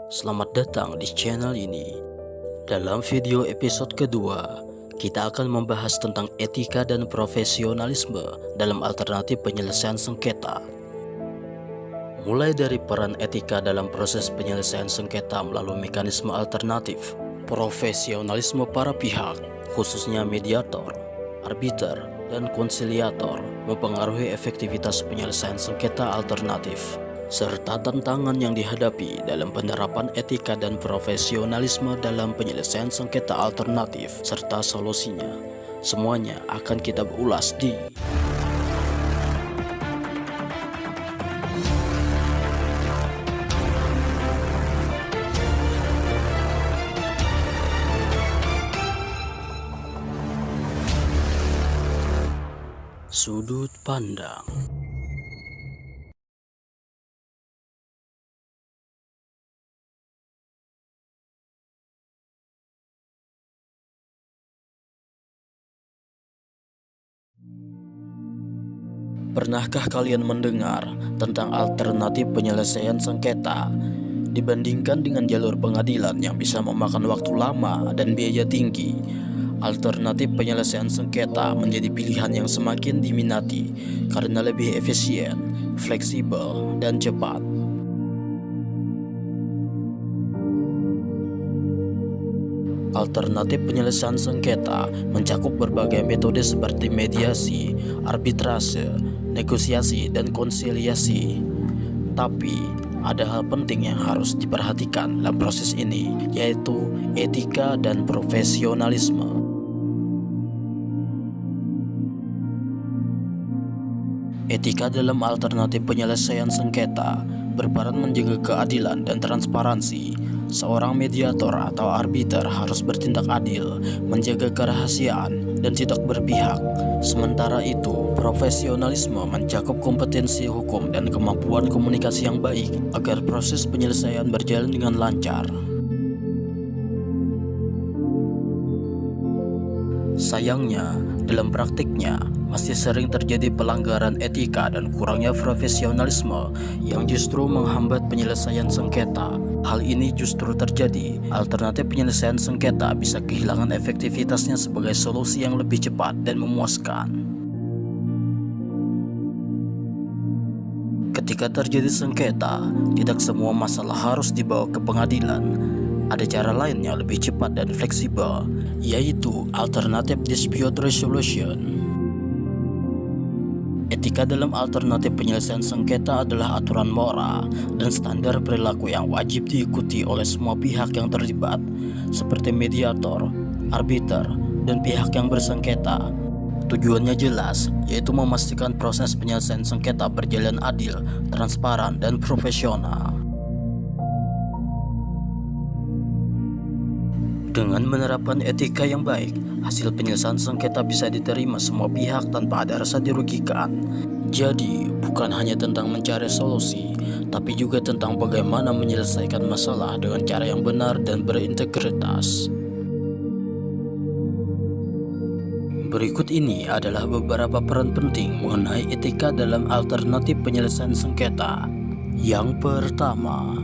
Selamat datang di channel ini. Dalam video episode kedua, kita akan membahas tentang etika dan profesionalisme dalam alternatif penyelesaian sengketa. Mulai dari peran etika dalam proses penyelesaian sengketa melalui mekanisme alternatif, profesionalisme para pihak, khususnya mediator, arbiter, dan konsiliator, mempengaruhi efektivitas penyelesaian sengketa alternatif, serta tantangan yang dihadapi dalam penerapan etika dan profesionalisme dalam penyelesaian sengketa alternatif, serta solusinya. Semuanya akan kita ulas di Sudut Pandang. Pernahkah kalian mendengar tentang alternatif penyelesaian sengketa? Dibandingkan dengan jalur pengadilan yang bisa memakan waktu lama dan biaya tinggi, alternatif penyelesaian sengketa menjadi pilihan yang semakin diminati karena lebih efisien, fleksibel, dan cepat. Alternatif penyelesaian sengketa mencakup berbagai metode seperti mediasi, arbitrase, negosiasi, dan konsiliasi. Tapi, ada hal penting yang harus diperhatikan dalam proses ini, yaitu etika dan profesionalisme. Etika dalam alternatif penyelesaian sengketa berperan menjaga keadilan dan transparansi. Seorang mediator atau arbiter harus bertindak adil, menjaga kerahasiaan, dan tidak berpihak. Sementara itu, profesionalisme mencakup kompetensi hukum dan kemampuan komunikasi yang baik agar proses penyelesaian berjalan dengan lancar. Sayangnya, dalam praktiknya masih sering terjadi pelanggaran etika dan kurangnya profesionalisme yang justru menghambat penyelesaian sengketa. Hal ini justru terjadi, alternatif penyelesaian sengketa bisa kehilangan efektivitasnya sebagai solusi yang lebih cepat dan memuaskan. Ketika terjadi sengketa, tidak semua masalah harus dibawa ke pengadilan. Ada cara lain yang lebih cepat dan fleksibel, yaitu alternative dispute resolution. Etika dalam alternatif penyelesaian sengketa adalah aturan moral dan standar perilaku yang wajib diikuti oleh semua pihak yang terlibat, seperti mediator, arbiter, dan pihak yang bersengketa. Tujuannya jelas, yaitu memastikan proses penyelesaian sengketa berjalan adil, transparan, dan profesional. Dengan menerapkan etika yang baik, hasil penyelesaian sengketa bisa diterima semua pihak tanpa ada rasa dirugikan. Jadi, bukan hanya tentang mencari solusi, tapi juga tentang bagaimana menyelesaikan masalah dengan cara yang benar dan berintegritas. Berikut ini adalah beberapa peran penting mengenai etika dalam alternatif penyelesaian sengketa. Yang pertama,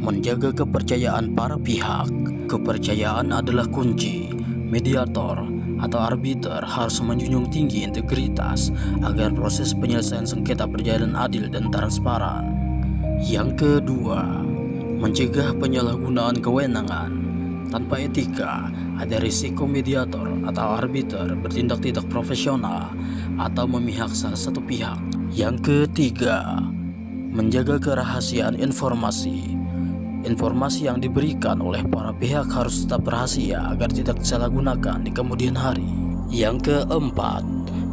menjaga kepercayaan para pihak. Kepercayaan adalah kunci. Mediator atau arbiter harus menjunjung tinggi integritas agar proses penyelesaian sengketa berjalan adil dan transparan. Yang kedua, mencegah penyalahgunaan kewenangan. Tanpa etika, ada risiko mediator atau arbiter bertindak tidak profesional atau memihak salah satu pihak. Yang ketiga, menjaga kerahasiaan informasi. Informasi yang diberikan oleh para pihak harus tetap rahasia agar tidak disalahgunakan di kemudian hari. Yang keempat,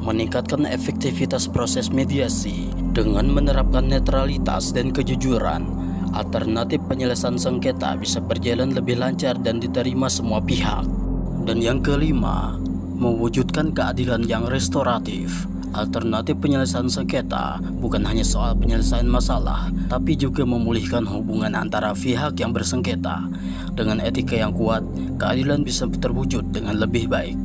meningkatkan efektivitas proses mediasi dengan menerapkan netralitas dan kejujuran. Alternatif penyelesaian sengketa bisa berjalan lebih lancar dan diterima semua pihak. Dan yang kelima, mewujudkan keadilan yang restoratif. Alternatif penyelesaian sengketa bukan hanya soal penyelesaian masalah, tapi juga memulihkan hubungan antara pihak yang bersengketa. Dengan etika yang kuat, keadilan bisa terwujud dengan lebih baik.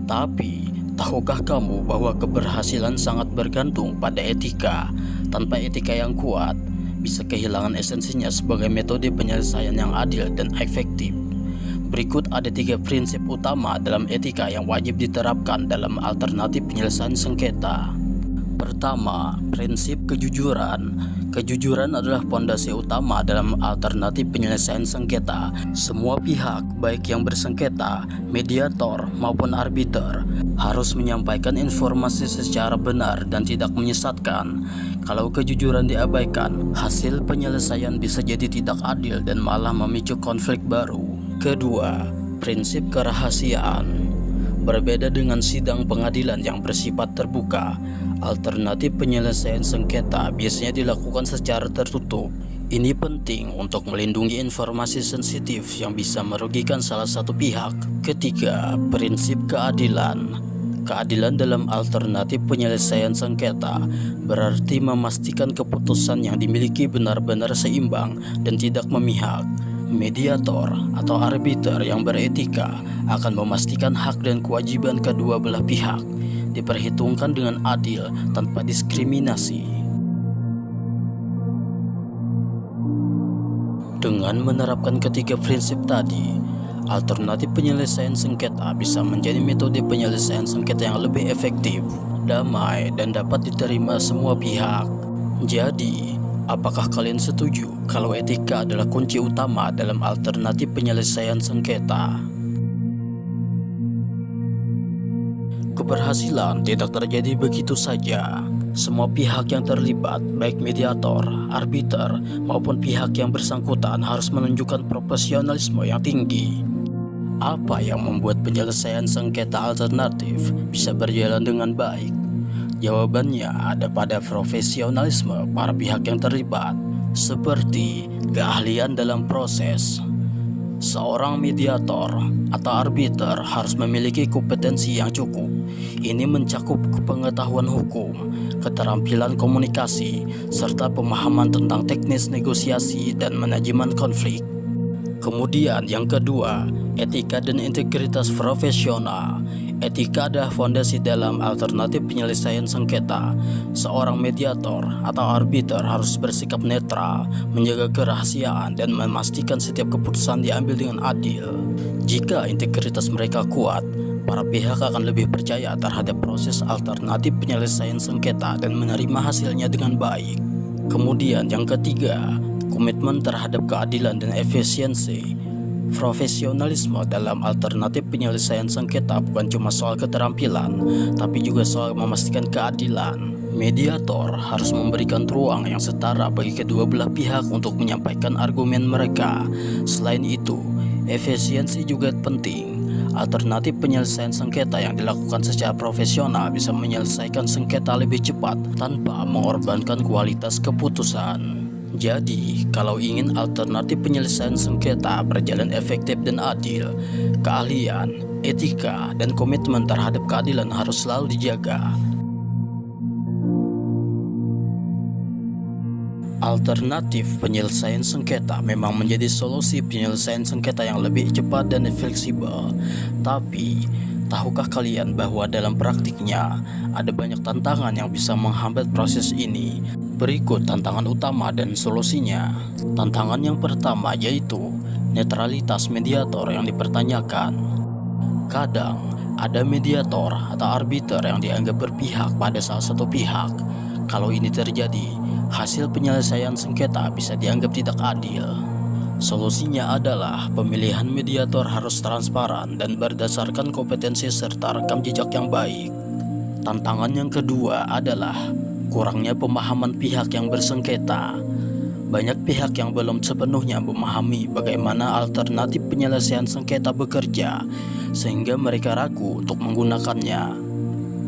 Tapi, tahukah kamu bahwa keberhasilan sangat bergantung pada etika? Tanpa etika yang kuat, bisa kehilangan esensinya sebagai metode penyelesaian yang adil dan efektif. Berikut ada 3 prinsip utama dalam etika yang wajib diterapkan dalam alternatif penyelesaian sengketa. Pertama, prinsip kejujuran. Kejujuran adalah fondasi utama dalam alternatif penyelesaian sengketa. Semua pihak, baik yang bersengketa, mediator, maupun arbiter, harus menyampaikan informasi secara benar dan tidak menyesatkan. Kalau kejujuran diabaikan, hasil penyelesaian bisa jadi tidak adil dan malah memicu konflik baru. Kedua, prinsip kerahasiaan. Berbeda dengan sidang pengadilan yang bersifat terbuka, alternatif penyelesaian sengketa biasanya dilakukan secara tertutup. Ini penting untuk melindungi informasi sensitif yang bisa merugikan salah satu pihak. Ketiga, prinsip keadilan. Keadilan dalam alternatif penyelesaian sengketa berarti memastikan keputusan yang dimiliki benar-benar seimbang dan tidak memihak. Mediator atau arbiter yang beretika akan memastikan hak dan kewajiban kedua belah pihak diperhitungkan dengan adil tanpa diskriminasi. Dengan menerapkan ketiga prinsip tadi, alternatif penyelesaian sengketa bisa menjadi metode penyelesaian sengketa yang lebih efektif, damai, dan dapat diterima semua pihak. Jadi, apakah kalian setuju kalau etika adalah kunci utama dalam alternatif penyelesaian sengketa? Keberhasilan tidak terjadi begitu saja. Semua pihak yang terlibat, baik mediator, arbiter, maupun pihak yang bersangkutan harus menunjukkan profesionalisme yang tinggi. Apa yang membuat penyelesaian sengketa alternatif bisa berjalan dengan baik? Jawabannya ada pada profesionalisme para pihak yang terlibat, seperti keahlian dalam proses. Seorang mediator atau arbiter harus memiliki kompetensi yang cukup. Ini mencakup pengetahuan hukum, keterampilan komunikasi, serta pemahaman tentang teknis negosiasi dan manajemen konflik. Kemudian yang kedua, etika dan integritas profesional. Etika adalah fondasi dalam alternatif penyelesaian sengketa. Seorang mediator atau arbiter harus bersikap netral, menjaga kerahasiaan, dan memastikan setiap keputusan diambil dengan adil. Jika integritas mereka kuat, para pihak akan lebih percaya terhadap proses alternatif penyelesaian sengketa dan menerima hasilnya dengan baik. Kemudian yang ketiga, komitmen terhadap keadilan dan efisiensi. Profesionalisme dalam alternatif penyelesaian sengketa bukan cuma soal keterampilan, tapi juga soal memastikan keadilan. Mediator harus memberikan ruang yang setara bagi kedua belah pihak untuk menyampaikan argumen mereka. Selain itu, efisiensi juga penting. Alternatif penyelesaian sengketa yang dilakukan secara profesional bisa menyelesaikan sengketa lebih cepat tanpa mengorbankan kualitas keputusan. Jadi, kalau ingin alternatif penyelesaian sengketa berjalan efektif dan adil, keahlian, etika, dan komitmen terhadap keadilan harus selalu dijaga. Alternatif penyelesaian sengketa memang menjadi solusi penyelesaian sengketa yang lebih cepat dan fleksibel. Tapi, tahukah kalian bahwa dalam praktiknya ada banyak tantangan yang bisa menghambat proses ini? Berikut tantangan utama dan solusinya. Tantangan yang pertama yaitu netralitas mediator yang dipertanyakan. Kadang ada mediator atau arbiter yang dianggap berpihak pada salah satu pihak. Kalau ini terjadi, hasil penyelesaian sengketa bisa dianggap tidak adil. Solusinya adalah pemilihan mediator harus transparan dan berdasarkan kompetensi serta rekam jejak yang baik. Tantangan yang kedua adalah kurangnya pemahaman pihak yang bersengketa. Banyak pihak yang belum sepenuhnya memahami bagaimana alternatif penyelesaian sengketa bekerja, sehingga mereka ragu untuk menggunakannya.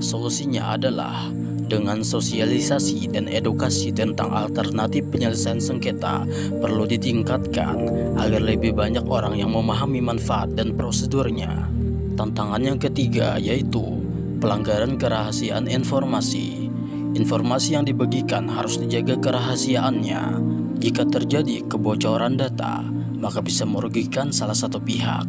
Solusinya adalah dengan sosialisasi dan edukasi tentang alternatif penyelesaian sengketa perlu ditingkatkan agar lebih banyak orang yang memahami manfaat dan prosedurnya. Tantangan yang ketiga yaitu pelanggaran kerahasiaan informasi. Informasi yang dibagikan harus dijaga kerahasiaannya. Jika terjadi kebocoran data, maka bisa merugikan salah satu pihak.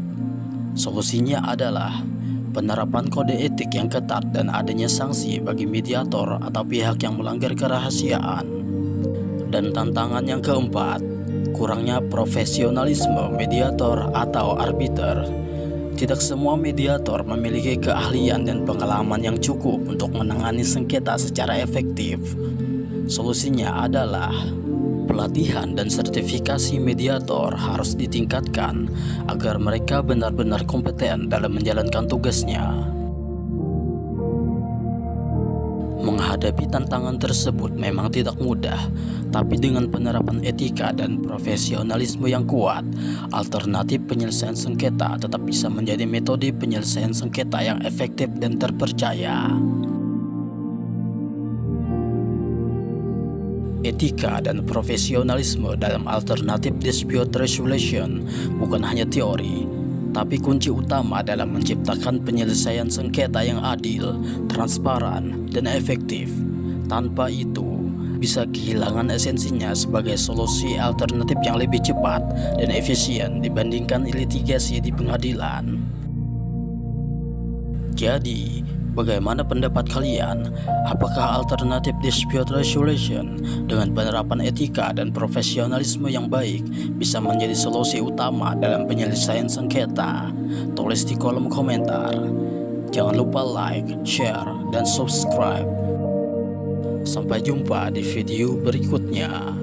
Solusinya adalah penerapan kode etik yang ketat dan adanya sanksi bagi mediator atau pihak yang melanggar kerahasiaan. Dan tantangan yang keempat, kurangnya profesionalisme mediator atau arbiter. Tidak semua mediator memiliki keahlian dan pengalaman yang cukup untuk menangani sengketa secara efektif. Solusinya adalah pelatihan dan sertifikasi mediator harus ditingkatkan agar mereka benar-benar kompeten dalam menjalankan tugasnya. Menghadapi tantangan tersebut memang tidak mudah, tapi dengan penerapan etika dan profesionalisme yang kuat, alternatif penyelesaian sengketa tetap bisa menjadi metode penyelesaian sengketa yang efektif dan terpercaya. Etika dan profesionalisme dalam alternatif dispute resolution bukan hanya teori, tapi kunci utama dalam menciptakan penyelesaian sengketa yang adil, transparan, dan efektif. Tanpa itu, bisa kehilangan esensinya sebagai solusi alternatif yang lebih cepat dan efisien dibandingkan litigasi di pengadilan. Jadi, bagaimana pendapat kalian? Apakah alternatif dispute resolution dengan penerapan etika dan profesionalisme yang baik bisa menjadi solusi utama dalam penyelesaian sengketa? Tulis di kolom komentar. Jangan lupa like, share, dan subscribe. Sampai jumpa di video berikutnya.